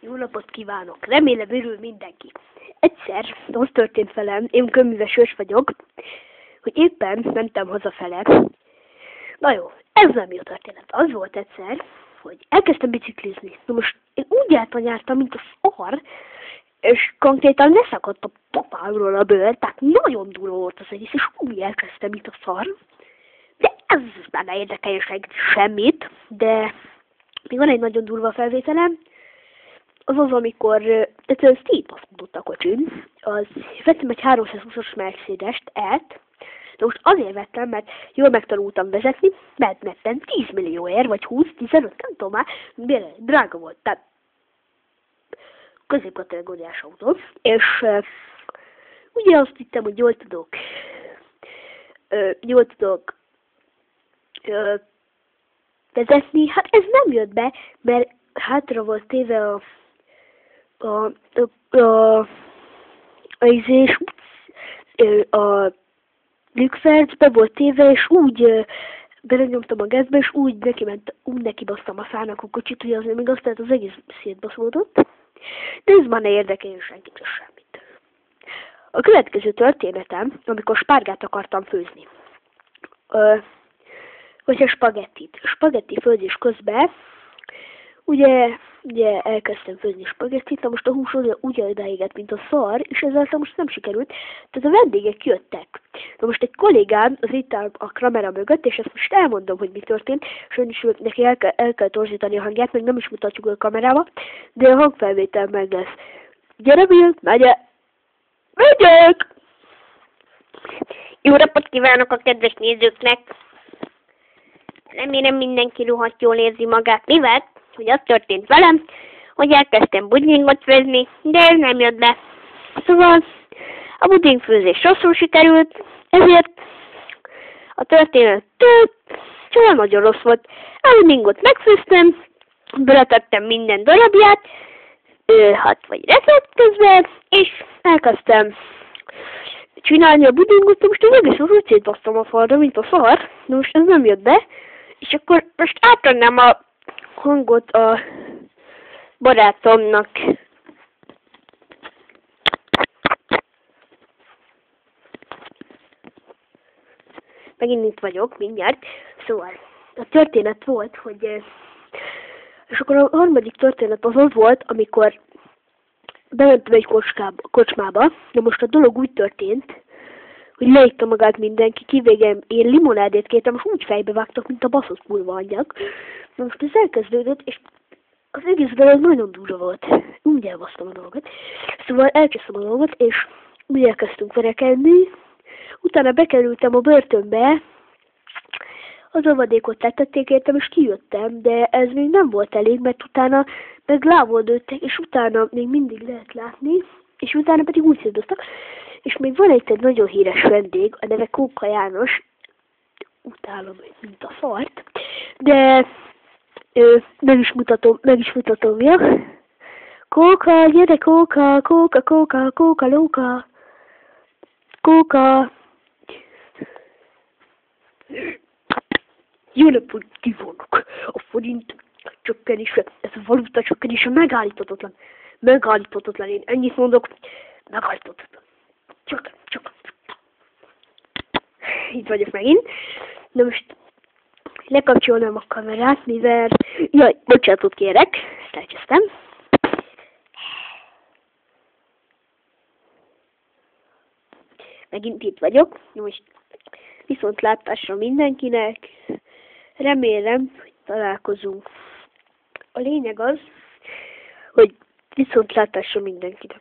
Jó napot kívánok! Remélem örül mindenki. Egyszer az történt velem, én könyves ős vagyok, hogy éppen mentem hazafele. Na jó, ez nem jó történet. Az volt egyszer, hogy elkezdtem biciklizni. Na most én úgy jártam, mint a szar, és konkrétan leszakadt a papámról a bőr, tehát nagyon durva volt az egész, és úgy elkezdtem, mint a szar. De ez már ne érdekeljen semmit, de még van egy nagyon durva felvételem. Az az, amikor egyszerűen szétbaszott a kocsim, az vettem egy 320-as Mercedes-t, de most azért vettem, mert jól megtanultam vezetni, mert vettem 10 millióért, vagy 20-15, nem tudom már, drága volt, tehát középkategóriás autó, és ugye azt hittem, hogy jól tudok vezetni, hát ez nem jött be, mert hátra volt téve a lükfercbe volt téve, és úgy belenyomtam a gázba, és úgy nekibasztam a fának a kocsit, hogy az nem igaz, tehát az egész szétbaszódott. De ez már ne érdekeljen senkit semmit. A következő történetem, amikor spárgát akartam főzni. Vagy a spagetti főzés közben, ugye elkezdtem főzni spagettit, na most a hús úgy odaégett, mint a szar, és ezáltal most nem sikerült, tehát a vendégek jöttek. Na most egy kollégám az itt áll a kamera mögött, és ezt most elmondom, hogy mi történt, sajnos neki el kell torzítani a hangját, meg nem is mutatjuk a kamerába, de a hangfelvétel meg lesz. Gyere, Bill, megyek! Jó napot kívánok a kedves nézőknek! Remélem mindenki rohadt jól érzi magát, mivel, hogy az történt velem, hogy elkezdtem budingot főzni, de ez nem jött be. Szóval a budingfőzés rosszul sikerült, ezért a történet csak nagyon rossz volt. A budingot megfőztem, beletettem minden darabját, 6 vagy recept közben, és elkezdtem csinálni a budingot, most az egész úgy szétbasztam a falra, mint a szar, de most ez nem jött be, és akkor most átadnám a hangot a barátomnak. Megint itt vagyok, mindjárt. Szóval, a történet volt, hogy... És akkor a harmadik történet az volt, amikor bementem egy kocsmába, de most a dolog úgy történt, hogy leégte magát mindenki, kivégem, én limonádét kértem, és úgy fejbe vágtak, mint a baszott kurva anyag. Na most ez elkezdődött, és az egész dolog nagyon durva volt. Úgy elbasztam a dolgot. Szóval elkezdtem a dolgot, és úgy elkezdtünk verekedni. Utána bekerültem a börtönbe, az avadékot letették értem, és kijöttem, de ez még nem volt elég, mert utána meg lávoldőttek, és utána még mindig lehet látni, és utána pedig úgy szétdoztak. És még van egy nagyon híres vendég, a neve Kóka János, utálom, mint a szart, de meg is mutatom, ja. Kóka, gyere Kóka, Kóka, lóka, Kóka. Jó napot kívánok! A forint csökkenése, ez a valuta csökkenése megállíthatatlan, én ennyit mondok, megállíthatatlan. Csak. Itt vagyok megint. Na most lekapcsolnám a kamerát, mivel... Jaj, bocsánatot kérek, ezt elkezdtem. Megint itt vagyok. Most viszontlátásra mindenkinek. Remélem, hogy találkozunk. A lényeg az, hogy viszontlátásra mindenkinek.